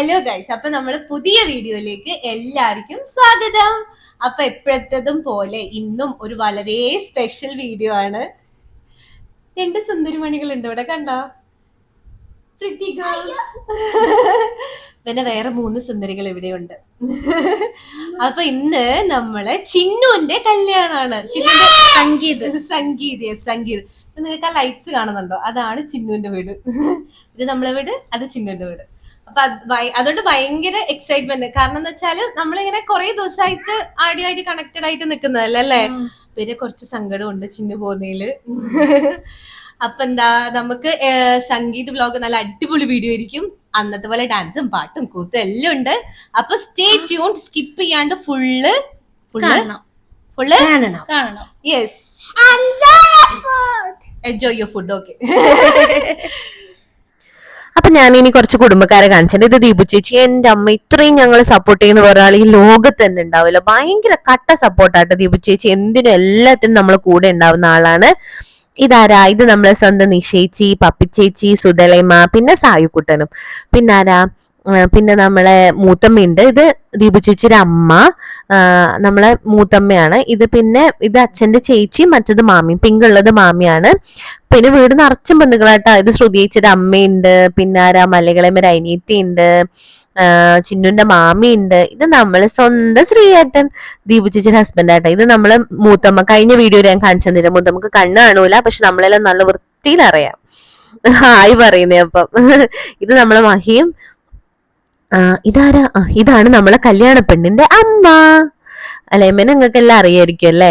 Hello guys, അപ്പൊ നമ്മള് പുതിയ വീഡിയോയിലേക്ക് എല്ലാവർക്കും സ്വാഗതം. അപ്പൊ എപ്പോഴത്തതും പോലെ ഇന്നും ഒരു വളരെ സ്പെഷ്യൽ വീഡിയോ ആണ്. രണ്ട് സുന്ദരിമണികൾ ഉണ്ട് ഇവിടെ, കണ്ടോ? Pretty girls. പിന്നെ വേറെ 3 സുന്ദരികൾ ഇവിടെയുണ്ട്. അപ്പൊ ഇന്ന് നമ്മള് ചിന്നുവിന്റെ കല്യാണാണ്. ചിന്നുവിന്റെ സംഗീത്. നിങ്ങൾക്ക് ആ ലൈറ്റ്സ് കാണുന്നുണ്ടോ? അതാണ് ചിന്നുവിന്റെ വീട്. ഇത് നമ്മളെ വീട്, അത് ചിന്നുവിന്റെ വീട്. അപ്പൊ അതുകൊണ്ട് ഭയങ്കര എക്സൈറ്റ്മെന്റ്. കാരണം എന്താ വെച്ചാല് നമ്മളിങ്ങനെ കുറെ ദിവസമായിട്ട് ആയിട്ട് കണക്റ്റഡ് ആയിട്ട് നിൽക്കുന്നതല്ലേ അല്ലേ. പിന്നെ കുറച്ച് സങ്കടമുണ്ട് ചിന്നു പോകുന്നതില്. അപ്പൊ എന്താ, നമുക്ക് സംഗീത് വ്ലോഗ് നല്ല അടിപൊളി വീഡിയോ ആയിരിക്കും. അന്നത്തെ പോലെ ഡാൻസും പാട്ടും കൂത്തും എല്ലാം ഉണ്ട്. അപ്പൊ സ്റ്റേ ട്യൂൺ, സ്കിപ്പ് ചെയ്യാണ്ട് full yes, enjoy your food. Okay. അപ്പൊ ഞാൻ ഇനി കുറച്ച് കുടുംബക്കാരെ കാണിച്ചത്. ഇത് ദീപു ചേച്ചി, എന്റെ അമ്മ. ഇത്രയും ഞങ്ങൾ സപ്പോർട്ട് ചെയ്യുന്ന ഒരാൾ ഈ ലോകത്ത് തന്നെ ഉണ്ടാവില്ല. ഭയങ്കര കട്ട സപ്പോർട്ടായിട്ട് ദീപു ചേച്ചി. എന്തിനും എല്ലാത്തിനും നമ്മളെ കൂടെ ഉണ്ടാവുന്ന ആളാണ്. ഇതാരാ? ഇത് നമ്മളെ സ്വന്തം നിഷേച്ചി, പപ്പിച്ചേച്ചി, സുധലൈമ, പിന്നെ സായുക്കുട്ടനും. പിന്നെ നമ്മളെ മൂത്തമ്മയുണ്ട്. ഇത് ദീപു ചേച്ചിയുടെ അമ്മ, നമ്മളെ മൂത്തമ്മയാണ്. ഇത് അച്ഛന്റെ ചേച്ചി, മറ്റത് മാമിയും. പിങ്കുള്ളത് മാമിയാണ്. പിന്നെ വീട് നിറച്ചും ബന്ധുക്കളായിട്ടാ. ഇത് ശ്രുതി ചേച്ചിയുടെ അമ്മയുണ്ട്. പിന്നെ മലകളമ്മ അനിയത്തി ഉണ്ട്. ചിന്നുന്റെ മാമിയുണ്ട്. ഇത് നമ്മളെ സ്വന്തം ശ്രീയേട്ടൻ, ദീപു ചേച്ചിയുടെ ഹസ്ബൻഡ് ആയിട്ടാ. ഇത് നമ്മളെ മൂത്തമ്മ. കഴിഞ്ഞ വീഡിയോ ഞാൻ കാണിച്ചു തന്നില്ല. മൂത്തമ്മക്ക് കണ്ണ് കാണൂല, പക്ഷെ നമ്മളെല്ലാം നല്ല വൃത്തിയിൽ അറിയാം. ഹായ് പറയുന്നേ. അപ്പം ഇത് നമ്മളെ മഹിയും. ഇതാണ് നമ്മളെ കല്യാണ പെണ്ണിന്റെ അമ്മ അല്ലെ. നിങ്ങൾക്ക് എല്ലാം അറിയായിരിക്കും അല്ലേ.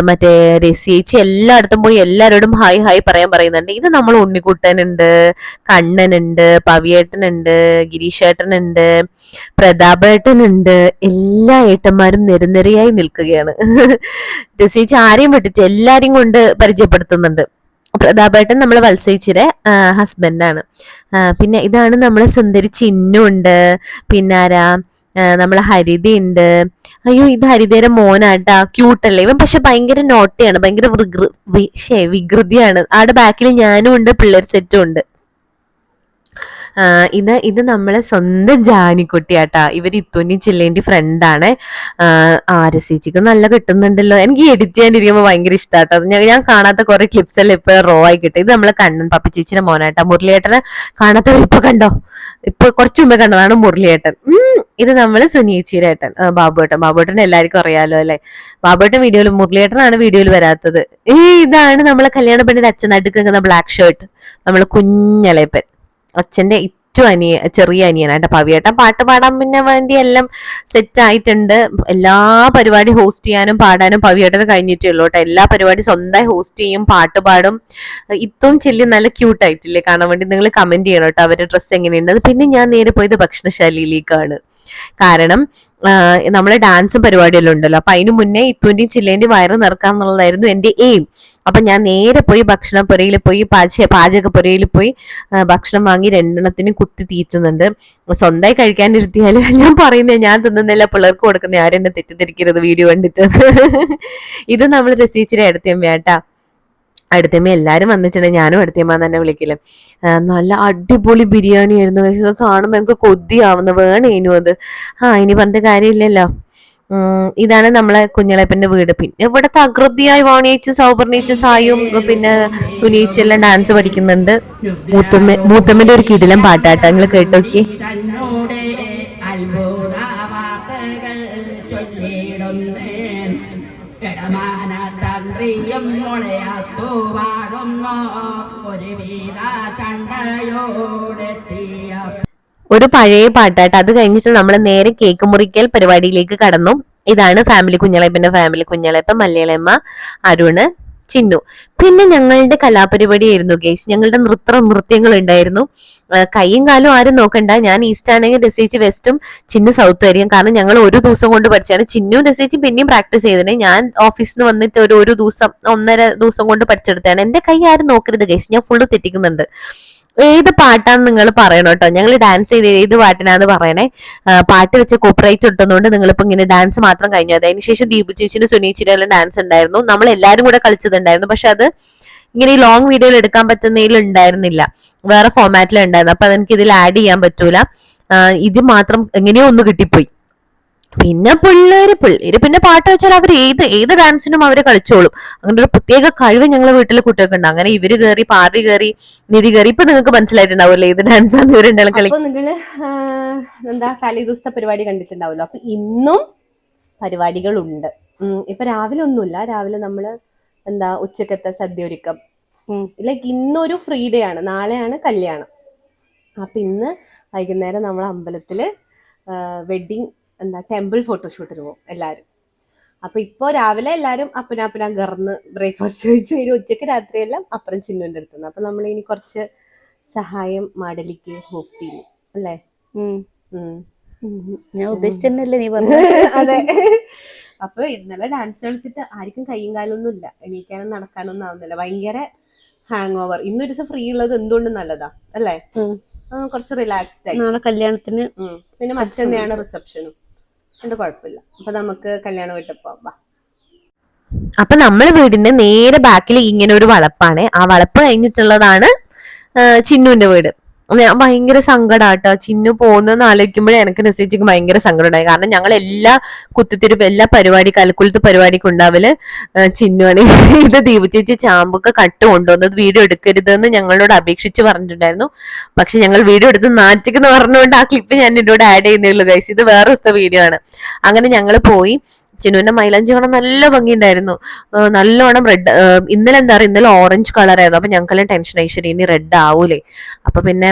മറ്റേ രസിയേച്ചി എല്ലായിടത്തും പോയി എല്ലാരോടും ഹായ് ഹായ് പറയുന്നുണ്ട്. ഇത് നമ്മൾ ഉണ്ണിക്കുട്ടനുണ്ട്, കണ്ണനുണ്ട്, പവിയേട്ടനുണ്ട്, ഗിരീഷേട്ടനുണ്ട്, പ്രതാപേട്ടനുണ്ട്. എല്ലാ ഏട്ടന്മാരും നിരനിരയായി നിൽക്കുകയാണ്. രസിയേച്ചി ആരെയും വിട്ടിട്ട് എല്ലാരെയും കൊണ്ട് പരിചയപ്പെടുത്തുന്നുണ്ട്. പ്രതാപേട്ടൻ നമ്മളെ വത്സയിച്ചിയുടെ ഹസ്ബൻഡാണ്. പിന്നെ ഇതാണ് നമ്മളെ സുന്ദരി ചിന്നുണ്ട്. പിന്നെ നമ്മളെ ഹരിത ഉണ്ട്. അയ്യോ, ഇത് ഹരിതയുടെ മോനാട്ടാ. ക്യൂട്ടല്ലേ ഇവൻ. പക്ഷെ ഭയങ്കര നോട്ടിയാണ്, ഭയങ്കര വികൃതിയാണ്. ആടെ ബാക്കിൽ ഞാനും ഉണ്ട്, പിള്ളേർ സെറ്റും ഉണ്ട്. ഇത് നമ്മളെ സ്വന്തം ജാനിക്കുട്ടിയാട്ടാ. ഇവർ ഇത്തുന്നി ചില്ലേന്റെ ഫ്രണ്ടാണ്. രസിച്ചിക്ക് നല്ല കിട്ടുന്നുണ്ടല്ലോ. എനിക്ക് എഡിറ്റ് ചെയ്യാനിരിക്കുമ്പോ ഭയങ്കര ഇഷ്ടാട്ടോ. ഞാൻ കാണാത്ത കുറെ ക്ലിപ്സ് എല്ലാം ഇപ്പൊ റോ ആയി കിട്ടും. ഇത് നമ്മളെ കണ്ണൻ പപ്പിച്ചേച്ചിയുടെ മോനാട്ടാ. മുരളിയേട്ടനെ കാണാത്തവർ ഇപ്പൊ കണ്ടോ, ഇപ്പൊ കുറച്ചു മുമ്പേ കണ്ടതാണ് മുരളിയേട്ടൻ. ഇത് നമ്മള് സുനിയേച്ചിയുടെ ഏട്ടൻ ബാബുവേട്ടൻ എല്ലാവർക്കും അറിയാലോ അല്ലെ. ബാബുവേട്ടൻ വീഡിയോയിൽ, മുരളിയേട്ടനാണ് വീഡിയോയിൽ വരാത്തത്. ഇതാണ് നമ്മളെ കല്യാണ പെണ്ണിന്റെ അച്ഛൻ, നടുക്ക് നിൽക്കുന്ന ബ്ലാക്ക് ഷർട്ട്, നമ്മളെ കുഞ്ഞളേപ്പൻ. അച്ഛന്റെ ഏറ്റവും ചെറിയ അനിയനായിട്ട്. പവിയേട്ടൻ പാട്ട് പാടാൻ പിന്നെ വേണ്ടി എല്ലാം സെറ്റ് ആയിട്ടുണ്ട്. എല്ലാ പരിപാടി ഹോസ്റ്റ് ചെയ്യാനും പാടാനും പവിയേട്ടന് കഴിഞ്ഞിട്ടേ ഉള്ളൂ കേട്ടോ. എല്ലാ പരിപാടി സ്വന്തമായി ഹോസ്റ്റ് ചെയ്യും, പാട്ട് പാടും. ഇത്തും ചെല്ലി നല്ല ക്യൂട്ട് ആയിട്ടില്ലേ കാണാൻ വേണ്ടി. നിങ്ങൾ കമന്റ് ചെയ്യണം കേട്ടോ അവരുടെ ഡ്രസ്സ് എങ്ങനെയുണ്ട്. പിന്നെ ഞാൻ നേരെ പോയത് ഭക്ഷണശാലയിലേക്കാണ്. കാരണം നമ്മളെ ഡാൻസും പരിപാടിയെല്ലാം ഉണ്ടല്ലോ. അപ്പൊ അതിന് മുന്നേ ഇത്തുവിന്റെയും ചില്ലേന്റെയും വയറ് നിറക്കാം എന്നുള്ളതായിരുന്നു എന്റെ എയിം. അപ്പൊ ഞാൻ നേരെ പോയി ഭക്ഷണപ്പുരയിൽ പോയി, പാചകപ്പുരയിൽ പോയി ഭക്ഷണം വാങ്ങി 2 കുത്തി തീറ്റുന്നുണ്ട്. സ്വന്തമായി കഴിക്കാനിരുത്തിയാല് ഞാൻ പറയുന്നേ, ഞാൻ തിന്നുന്നില്ല, പിള്ളേർക്ക് കൊടുക്കുന്ന. ആരും എന്നെ തെറ്റിദ്ധരിക്കരുത് വീഡിയോ കണ്ടിട്ട്. ഇത് നമ്മൾ രസിച്ചിട്ട് അടുത്തമ്മയാട്ടാ. അടുത്തമ്മ എല്ലാരും വന്നിട്ടുണ്ട്. ഞാനും അടുത്തമ്മ തന്നെ വിളിക്കില്ല. നല്ല അടിപൊളി ബിരിയാണി ആയിരുന്നു. ഇത് കാണുമ്പോ എനിക്ക് കൊതിയാവുന്നു, വേണേനു അത്. ഇനി പറഞ്ഞിട്ട് കാര്യമില്ലല്ലോ. ഇതാണ് നമ്മളെ കുഞ്ഞളപ്പന്റെ വീട്. പിന്നെ ഇവിടെ തകൃതിയായി വാണിയേച്ചും സൗപർണിച്ചും സായും പിന്നെ സുനീച്ചും എല്ലാം ഡാൻസ് പഠിക്കുന്നുണ്ട്. മൂത്തമ്മന്റെ ഒരു കിടിലം പാട്ടാട്ടോ, നിങ്ങൾ കേട്ടോക്കി. ഒരു പഴയ പാട്ടായിട്ട്. അത് കഴിഞ്ഞിട്ട് നമ്മൾ നേരെ കേക്ക് മുറിക്കൽ പരിപാടിയിലേക്ക് കടന്നു. ഇതാണ് ഫാമിലി കുഞ്ഞളയപ്പൻ, മലയാളമ്മ, അരുണ്, ചിന്നു. പിന്നെ ഞങ്ങളുടെ കലാപരിപാടി ആയിരുന്നു ഗൈസ്. ഞങ്ങളുടെ നൃത്യങ്ങൾ ഉണ്ടായിരുന്നു. കൈയും കാലും ആരും നോക്കണ്ട. ഞാൻ ഈസ്റ്റ് ആണെങ്കിൽ രസിച്ച് വെസ്റ്റും, ചിന്നു സൗത്തും ആയിരിക്കും. കാരണം ഞങ്ങൾ ഒരു ദിവസം കൊണ്ട് പഠിച്ചാണ്. ചിന്നു രസിച്ച് പിന്നെയും പ്രാക്ടീസ് ചെയ്തത്. ഞാൻ ഓഫീസിൽ നിന്ന് വന്നിട്ട് ഒരു ദിവസം 1.5 ദിവസം കൊണ്ട് പഠിച്ചെടുത്താണ്. എന്റെ കൈ ആരും നോക്കരുത് ഗൈസ്, ഞാൻ ഫുള്ള് തെറ്റിക്കുന്നുണ്ട്. ഏത് പാട്ടാന്ന് നിങ്ങൾ പറയണം കേട്ടോ. ഞങ്ങൾ ഡാൻസ് ചെയ്ത് ഏത് പാട്ടിനാന്ന് പറയണേ. പാട്ട് വെച്ച് കോപ്പറേറ്റ് ഇട്ടുന്നതുകൊണ്ട് നിങ്ങളിപ്പോ ഇങ്ങനെ ഡാൻസ് മാത്രം കഴിഞ്ഞു. അതിനുശേഷം ദീപു ചേച്ചിന്റെ സുനീച്ചിയുടെ എല്ലാം ഡാൻസ് ഉണ്ടായിരുന്നു. നമ്മൾ എല്ലാരും കൂടെ കളിച്ചതുണ്ടായിരുന്നു. പക്ഷെ അത് ഇങ്ങനെ ഈ ലോങ് വീഡിയോയിൽ എടുക്കാൻ പറ്റുന്നതിൽ ഉണ്ടായിരുന്നില്ല, വേറെ ഫോമാറ്റിൽ ഉണ്ടായിരുന്നു. അപ്പൊ അതെനിക്ക് ഇതിൽ ആഡ് ചെയ്യാൻ പറ്റൂല. ഇത് മാത്രം എങ്ങനെയോ ഒന്ന് കിട്ടിപ്പോയി. പിന്നെ പിള്ളേര് പിന്നെ പാട്ട് വെച്ചാൽ അവർ ഏത് ഡാൻസിനും അവര് കളിച്ചോളും. അങ്ങനെ ഒരു പ്രത്യേക കഴിവ് ഞങ്ങളെ വീട്ടിലെ കുട്ടികൾക്ക് ഉണ്ട്. അങ്ങനെ ഇവര് കയറി, പാർവി കയറി, നിധി കയറി. ഇപ്പൊ നിങ്ങൾക്ക് മനസ്സിലായിട്ടുണ്ടാവില്ലേ ഏത് ഡാൻസാണ് ഇവരുണ്ടാവും കളി. അപ്പൊ നിങ്ങള് എന്താ തലേദിവസത്തെ പരിപാടി കണ്ടിട്ടുണ്ടാവല്ലോ. അപ്പൊ ഇന്നും പരിപാടികളുണ്ട്. ഇപ്പൊ രാവിലെ ഒന്നുമില്ല. രാവിലെ നമ്മള് എന്താ ഉച്ചക്കത്തെ സദ്യ ഒരുക്കം. ലൈക്ക് ഇന്നൊരു ഫ്രീ ഡേ ആണ്, നാളെയാണ് കല്യാണം. അപ്പൊ ഇന്ന് വൈകുന്നേരം നമ്മൾ അമ്പലത്തില് വെഡിങ് ടെമ്പിൾ ഫോട്ടോഷൂട്ടിന് പോകും എല്ലാരും. അപ്പൊ ഇപ്പൊ രാവിലെ എല്ലാരും അപ്പനാ ഗർന്ന് ബ്രേക്ക്ഫാസ്റ്റ് കഴിച്ചു. ഇനി ഉച്ചക്ക് രാത്രിയെല്ലാം അപ്പുറം ചിന്നുവിന്റെ അടുത്തുനിന്ന്. അപ്പൊ നമ്മൾ ഇനി കുറച്ച് സഹായം മാടലിക്ക് ഹോപ്പ് ചെയ്യും അല്ലേ? ഞാൻ ഉദ്ദേശിച്ചല്ലേ നീ പറഞ്ഞു. അതെ. അപ്പൊ ഇന്നലെ ഡാൻസ് കളിച്ചിട്ട് ആർക്കും കയ്യും കാലൊന്നും ഇല്ല, എണീക്കാനും നടക്കാനൊന്നും ആവുന്നില്ല. ഭയങ്കര ഹാങ് ഓവർ. ഇന്നൊരു ദിവസം ഫ്രീ ഉള്ളത് എന്തുകൊണ്ടും നല്ലതാ അല്ലേ? കുറച്ച് റിലാക്സ്ഡ് ആയി. നാളെ കല്യാണത്തിന് പിന്നെ മറ്റന്നെയാണ് റിസപ്ഷനും. അതുകൊണ്ട് കുഴപ്പമില്ല. അപ്പൊ നമുക്ക് കല്യാണം വീട്ടിൽ പോവാം. അപ്പൊ നമ്മളെ വീടിന്റെ നേരെ ബാക്കിൽ ഇങ്ങനെ ഒരു വളപ്പാണ്. ആ വളപ്പ് കഴിഞ്ഞിട്ടുള്ളതാണ് ചിന്നുവിന്റെ വീട്. ഞാൻ ഭയങ്കര സങ്കടാട്ടോ ചിന്നു പോകുന്നെന്ന് ആലോചിക്കുമ്പോഴേ എനിക്ക് നസീച്ചിക്ക് ഭയങ്കര സങ്കടം ഉണ്ടായി. കാരണം ഞങ്ങൾ എല്ലാ കുത്തിത്തിരിപ്പ്, എല്ലാ പരിപാടി, കലക്കുലത്ത് പരിപാടിക്ക് ഉണ്ടാവല് ചിന്നുവാണ്. ഇത് ദീപു ചേച്ചി ചാമ്പൊക്കെ കട്ട് കൊണ്ടുവന്നത് വീഡിയോ എടുക്കരുതെന്ന് ഞങ്ങളോട് അപേക്ഷിച്ച് പറഞ്ഞിട്ടുണ്ടായിരുന്നു. പക്ഷെ ഞങ്ങൾ വീഡിയോ എടുത്ത് നാറ്റിക്കെന്ന് പറഞ്ഞുകൊണ്ട് ആ ക്ലിപ്പ് ഞാൻ ഇതിനോട് ആഡ് ചെയ്യുന്നുള്ളൂ ഗൈസ്. ഇത് വേറെ ദിവസത്തെ വീഡിയോ ആണ്. അങ്ങനെ ഞങ്ങൾ പോയി. ചിന്നുവിന്റെ മൈലാഞ്ചി കാണാൻ നല്ല ഭംഗിയുണ്ടായിരുന്നു. നല്ലോണം റെഡ്, ഇന്നലെ എന്താ പറയുക, ഇന്നലെ ഓറഞ്ച് കളറായിരുന്നു. അപ്പൊ ഞങ്ങൾക്കെല്ലാം ടെൻഷൻ ആയി, ശരി ഇനി റെഡ് ആവൂലേ. അപ്പൊ പിന്നെ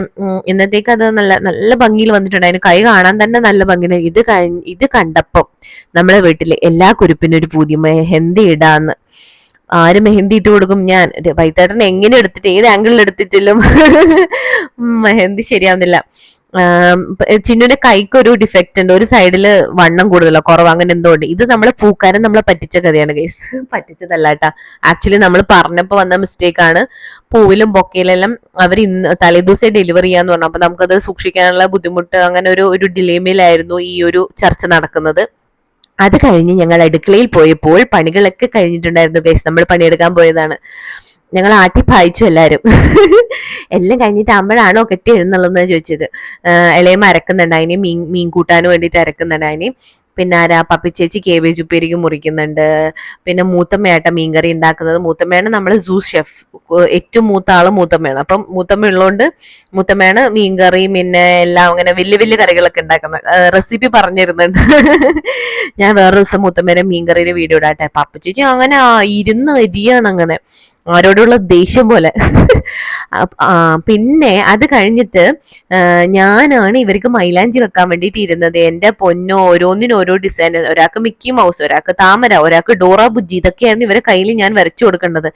ഇന്നത്തേക്ക് അത് നല്ല നല്ല ഭംഗിയിൽ വന്നിട്ടുണ്ടായിരുന്നു. കൈ കാണാൻ തന്നെ നല്ല ഭംഗിയുണ്ട്. ഇത് കണ്ടപ്പോ നമ്മളെ വീട്ടില് എല്ലാ കുരുപ്പിനും ഒരു പുതിയ മെഹന്തി ഇടാന്ന്. ആര് മെഹന്തി ഇട്ട് കൊടുക്കും? ഞാൻ. വൈത്തേട്ടൻ എങ്ങനെ എടുത്തിട്ട് ഏത് ആംഗിളിൽ എടുത്തിട്ടില്ലും മെഹന്തി ശരിയാവുന്നില്ല. ചിന്നുവിന്റെ കൈക്ക് ഒരു ഡിഫക്റ്റ് ഉണ്ട്, ഒരു സൈഡില് വണ്ണം കൂടുതലോ കുറവ് അങ്ങനെ എന്തോ ഉണ്ട്. ഇത് നമ്മളെ പൂക്കാരൻ നമ്മളെ പറ്റിച്ച കഥയാണ് ഗൈസ്. പറ്റിച്ചതല്ല കേട്ടാ, ആക്ച്വലി നമ്മൾ പറഞ്ഞപ്പോ വന്ന മിസ്റ്റേക്ക് ആണ്. പൂവിലും ബൊക്കയിലെല്ലാം അവർ ഇന്ന് തലേദിവസം ഡെലിവറി ചെയ്യാന്ന് പറഞ്ഞു. അപ്പൊ നമുക്കത് സൂക്ഷിക്കാനുള്ള ബുദ്ധിമുട്ട്, അങ്ങനെ ഒരു ഡിലേമയിലായിരുന്നു ഈ ഒരു ചർച്ച നടക്കുന്നത്. അത് കഴിഞ്ഞ് ഞങ്ങൾ അടുക്കളയിൽ പോയപ്പോൾ പണികളൊക്കെ കഴിഞ്ഞിട്ടുണ്ടായിരുന്നു ഗൈസ്. നമ്മൾ പണിയെടുക്കാൻ പോയതാണ്. ഞങ്ങൾ ആട്ടി പായിച്ചു എല്ലാരും. എല്ലാം കഴിഞ്ഞിട്ട് അമ്മഴാണോ കെട്ടി എഴുന്നള്ളതെന്ന് ചോദിച്ചത്. ഇളയമ്മ അരക്കുന്നുണ്ട്, മീൻ കൂട്ടാൻ വേണ്ടിയിട്ട് അരക്കുന്നുണ്ട്. പിന്നെ ആരാ, പപ്പിച്ചേച്ചി കേബേജ് ഉപ്പേരിക്ക് മുറിക്കുന്നുണ്ട്. പിന്നെ മൂത്തമ്മയാട്ട മീൻകറി ഉണ്ടാക്കുന്നത്. മൂത്തമ്മയാണ് നമ്മളെ സൂ ഷെഫ്, ഏറ്റവും മൂത്ത ആള് മൂത്തമ്മയാണ്. അപ്പം മൂത്തമ്മ ഉള്ളതുകൊണ്ട് മൂത്തമ്മയാണ് മീൻകറി പിന്നെ എല്ലാം അങ്ങനെ വലിയ വലിയ കറികളൊക്കെ ഉണ്ടാക്കുന്നത്. റെസിപ്പി പറഞ്ഞിരുന്നുണ്ട്. ഞാൻ വേറെ ദിവസം മൂത്തമ്മേനെ മീൻകറിയുടെ വീഡിയോ ഇടാട്ടെ. പപ്പിച്ചേച്ചി അങ്ങനെ ഇരുന്ന് അരിയാണ്, അങ്ങനെ ആരോടുള്ള ദേഷ്യം പോലെ. പിന്നെ അത് കഴിഞ്ഞിട്ട് ഞാനാണ് ഇവർക്ക് മൈലാഞ്ചി വെക്കാൻ വേണ്ടിയിട്ട് ഇരുന്നത്. എന്റെ പൊന്നോ, ഓരോന്നിനും ഓരോ ഡിസൈൻ. ഒരാൾക്ക് മിക്കി മൗസ്, ഒരാൾക്ക് താമര, ഒരാൾക്ക് ഡോറ ബുജ്ജി. ഇതൊക്കെയായിരുന്നു ഇവരെ കയ്യിൽ ഞാൻ വരച്ചു കൊടുക്കേണ്ടത്.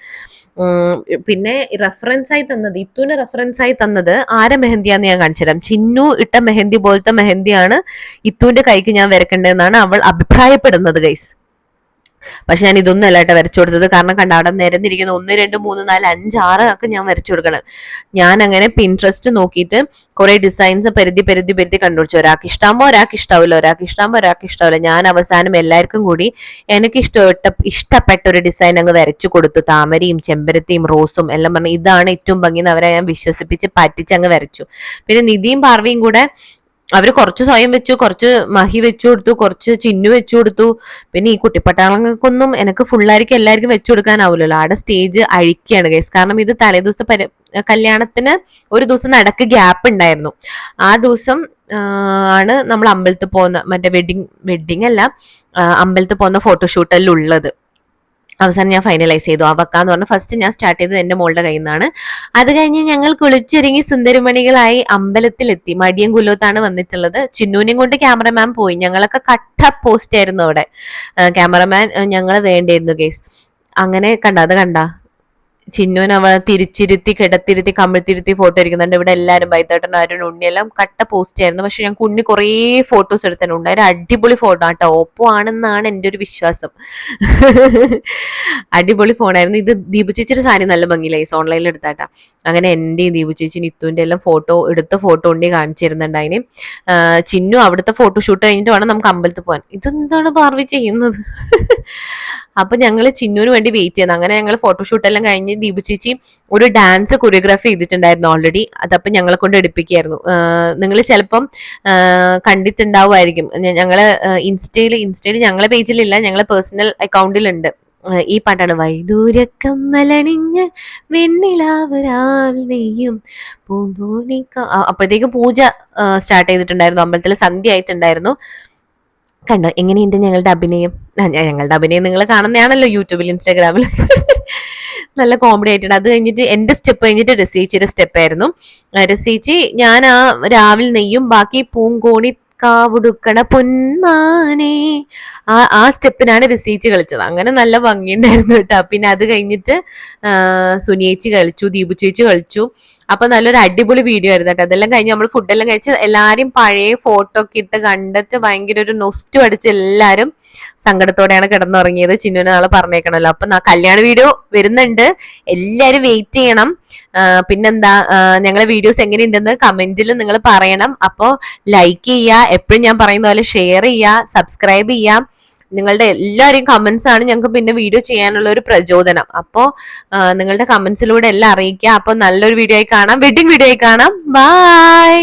പിന്നെ റെഫറൻസ് ആയി തന്നത്, ഇത്തുവിന് റെഫറൻസ് ആയി തന്നത് ആരെ മെഹന്തിയാന്ന് ഞാൻ കാണിച്ചു തരാം. ചിന്നു ഇട്ട മെഹന്തി പോലത്തെ മെഹന്തിയാണ് ഇത്തുവിന്റെ കൈക്ക് ഞാൻ വരക്കേണ്ടതെന്നാണ് അവൾ അഭിപ്രായപ്പെടുന്നത് ഗൈസ്. പക്ഷെ ഞാൻ ഇതൊന്നും അല്ലാട്ടോ വരച്ചു കൊടുത്തത്. കാരണം കണ്ട അവിടെ നിരന്നിരിക്കുന്ന 1 2 3 4 5 6 ഒക്കെ ഞാൻ വരച്ചു കൊടുക്കണം. ഞാൻ അങ്ങനെ പിൻട്രസ്റ്റ് നോക്കിയിട്ട് കുറെ ഡിസൈൻസ് പെരുതി കണ്ടുപിടിച്ചു. ഒരാൾക്ക് ഇഷ്ടാകുമ്പോ ഒരാൾക്ക് ഇഷ്ടാവില്ല, ഒരാൾക്ക് ഇഷ്ടാകുമ്പോ ഒരാൾക്ക് ഇഷ്ടാവില്ല. ഞാൻ അവസാനം എല്ലാവർക്കും കൂടി എനിക്ക് ഇഷ്ടപ്പെട്ട ഒരു ഡിസൈൻ അങ്ങ് വരച്ചു കൊടുത്തു. താമരയും ചെമ്പരത്തിയും റോസും എല്ലാം പറഞ്ഞു ഇതാണ് ഏറ്റവും ഭംഗി. അവരെ ഞാൻ വിശ്വസിപ്പിച്ച് പറ്റിച്ച് അങ്ങ് വരച്ചു. പിന്നെ നിധിയും പാർവയും കൂടെ അവര് കുറച്ച് സ്വയം വെച്ചു, കുറച്ച് മഹി വെച്ചു കൊടുത്തു, കുറച്ച് ചിന്നു വെച്ചു കൊടുത്തു. പിന്നെ ഈ കുട്ടിപ്പട്ടാളങ്ങൾക്കൊന്നും എനിക്ക് ഫുള്ളായിരിക്കും എല്ലാവർക്കും വെച്ചു കൊടുക്കാനാവില്ലല്ലോ. ആടെ സ്റ്റേജ് അഴിക്കുകയാണ് ഗൈസ്. കാരണം ഇത് തലേദിവസത്തെ കല്യാണത്തിന് ഒരു ദിവസം നടക്ക് ഗ്യാപ്പ് ഉണ്ടായിരുന്നു. ആ ദിവസം ആണ് നമ്മൾ അമ്പലത്തിൽ പോകുന്ന മറ്റേ വെഡിങ് അല്ല, അമ്പലത്തിൽ പോകുന്ന ഫോട്ടോഷൂട്ടെല്ലാം ഉള്ളത്. അവസാനം ഞാൻ ഫൈനലൈസ് ചെയ്തു. അവക്കാന്ന് പറഞ്ഞാൽ ഫസ്റ്റ് ഞാൻ സ്റ്റാർട്ട് ചെയ്തത് എന്റെ മോളുടെ കയ്യിൽ നിന്നാണ്. അത് കഴിഞ്ഞ് ഞങ്ങൾ കുളിച്ചൊരുങ്ങി സുന്ദരിമണികളായി അമ്പലത്തിലെത്തി. മടിയം കുലോത്താണ് വന്നിട്ടുള്ളത്. ചിന്നൂനെയും കൊണ്ട് ക്യാമറമാൻ പോയി. ഞങ്ങളൊക്കെ കട്ട പോസ്റ്റ് ആയിരുന്നു അവിടെ. ക്യാമറമാൻ ഞങ്ങൾ വേണ്ടിയിരുന്നു ഗേസ്. അങ്ങനെ അത് കണ്ട ചിന്നുവിന് അവളെ തിരിച്ചിരുത്തി കിടത്തിരുത്തി കമിഴ്ത്തിരുത്തി ഫോട്ടോ എടുക്കുന്നുണ്ട്. ഇവിടെ എല്ലാവരും ബൈത്തേട്ടൻ അരുൺ ഉണ്ണിയെല്ലാം കട്ട പോസ്റ്റ് ആയിരുന്നു. പക്ഷെ ഞങ്ങൾക്ക് ഉണ്ണി കുറേ ഫോട്ടോസ് എടുത്തിട്ടുണ്ട്. ഒരു അടിപൊളി ഫോട്ടോ ആട്ടോ. ഓപ്പോ ആണെന്നാണ് എൻ്റെ ഒരു വിശ്വാസം. അടിപൊളി ഫോണായിരുന്നു. ഇത് ദീപു ചേച്ചിയുടെ സാരി നല്ല ഭംഗിയിലായി, ഓൺലൈനിൽ എടുത്താട്ടാ. അങ്ങനെ എൻ്റെ ദീപു ചേച്ചി നിത്തുവിൻ്റെ എല്ലാം എടുത്ത ഫോട്ടോ ഉണ്ണി കാണിച്ചിരുന്നുണ്ട്. അതിന് ചിന്നു അവിടുത്തെ ഫോട്ടോഷൂട്ട് കഴിഞ്ഞിട്ട് വേണം നമുക്ക് അമ്പലത്തിൽ പോകാൻ. ഇതെന്താണ് പാർവി ചെയ്യുന്നത്? അപ്പൊ ഞങ്ങൾ ചിന്നുവിന് വേണ്ടി വെയിറ്റ് ചെയ്യുന്നത്. അങ്ങനെ ഞങ്ങൾ ഫോട്ടോഷൂട്ട് എല്ലാം കഴിഞ്ഞ് കഴിഞ്ഞ് ദീപു ചേച്ചി ഒരു ഡാൻസ് കൊറിയോഗ്രാഫി ചെയ്തിട്ടുണ്ടായിരുന്നു ഓൾറെഡി. അതപ്പം ഞങ്ങളെ കൊണ്ട് എടുപ്പിക്കായിരുന്നു. നിങ്ങൾ ചിലപ്പം കണ്ടിട്ടുണ്ടാവുമായിരിക്കും. ഞങ്ങള് ഇൻസ്റ്റയിൽ ഞങ്ങളെ പേജിലില്ല, ഞങ്ങളെ പേഴ്സണൽ അക്കൗണ്ടിലുണ്ട്. ഈ പാട്ടാണ് വൈഡൂര്യക്കമ്മലണിഞ്ഞ് വെണ്ണിലാവരാൽ നെയ്യും പൂന്തോണി. അപ്പോഴത്തേക്കും പൂജ സ്റ്റാർട്ട് ചെയ്തിട്ടുണ്ടായിരുന്നു, അമ്പലത്തിൽ സന്ധ്യ ആയിട്ടുണ്ടായിരുന്നു. കണ്ടോ എങ്ങനെയുണ്ട് ഞങ്ങളുടെ അഭിനയം? ഞങ്ങളുടെ അഭിനയം നിങ്ങൾ കാണുന്നതാണല്ലോ യൂട്യൂബിൽ, ഇൻസ്റ്റാഗ്രാമിൽ. നല്ല കോമഡി ആയിട്ടുണ്ട്. അത് കഴിഞ്ഞിട്ട് എന്റെ സ്റ്റെപ്പ് കഴിഞ്ഞിട്ട് രസീച്ചിയുടെ സ്റ്റെപ്പായിരുന്നു. രസീച്ചി ഞാൻ ആ രാവിലെ നെയ്യും ബാക്കി പൂങ്കോണി കാവുടുക്കണ പൊന്മാനെ ആ സ്റ്റെപ്പിനാണ് രസീച്ച് കളിച്ചത്. അങ്ങനെ നല്ല ഭംഗിയുണ്ടായിരുന്നു കേട്ടോ. പിന്നെ അത് കഴിഞ്ഞിട്ട് സുനിയേച്ചി കളിച്ചു, ദീപു ചേച്ചി കളിച്ചു. അപ്പൊ നല്ലൊരു അടിപൊളി വീഡിയോ ആയിരുന്നു കേട്ടോ. അതെല്ലാം കഴിഞ്ഞ് നമ്മൾ ഫുഡെല്ലാം കഴിച്ച് എല്ലാരും പഴയ ഫോട്ടോ ഒക്കെ ഇട്ട് കണ്ടിട്ട് ഭയങ്കര ഒരു നൊസ്റ്റു അടിച്ച് എല്ലാരും സങ്കടത്തോടെയാണ് കിടന്നുറങ്ങിയത്. ചിന്നുവിനെ നാളെ പറഞ്ഞേക്കണല്ലോ. അപ്പൊ കല്യാണ വീഡിയോ വരുന്നുണ്ട്, എല്ലാരും വെയിറ്റ് ചെയ്യണം. പിന്നെന്താ, ഞങ്ങളെ വീഡിയോസ് എങ്ങനെയുണ്ടെന്ന് കമന്റിൽ നിങ്ങൾ പറയണം. അപ്പോ ലൈക്ക് ചെയ്യുക, എപ്പോഴും ഞാൻ പറയുന്ന പോലെ ഷെയർ ചെയ്യുക, സബ്സ്ക്രൈബ് ചെയ്യുക. നിങ്ങളുടെ എല്ലാവരെയും കമന്റ്സ് ആണ് ഞങ്ങൾക്ക് പിന്നെ വീഡിയോ ചെയ്യാനുള്ള ഒരു പ്രചോദനം. അപ്പോൾ നിങ്ങളുടെ കമന്റ്സിലൂടെ എല്ലാം അറിയിക്കുക. അപ്പൊ നല്ലൊരു വീഡിയോ ആയി കാണാം, വെഡിങ് വീഡിയോ ആയി കാണാം. ബൈ.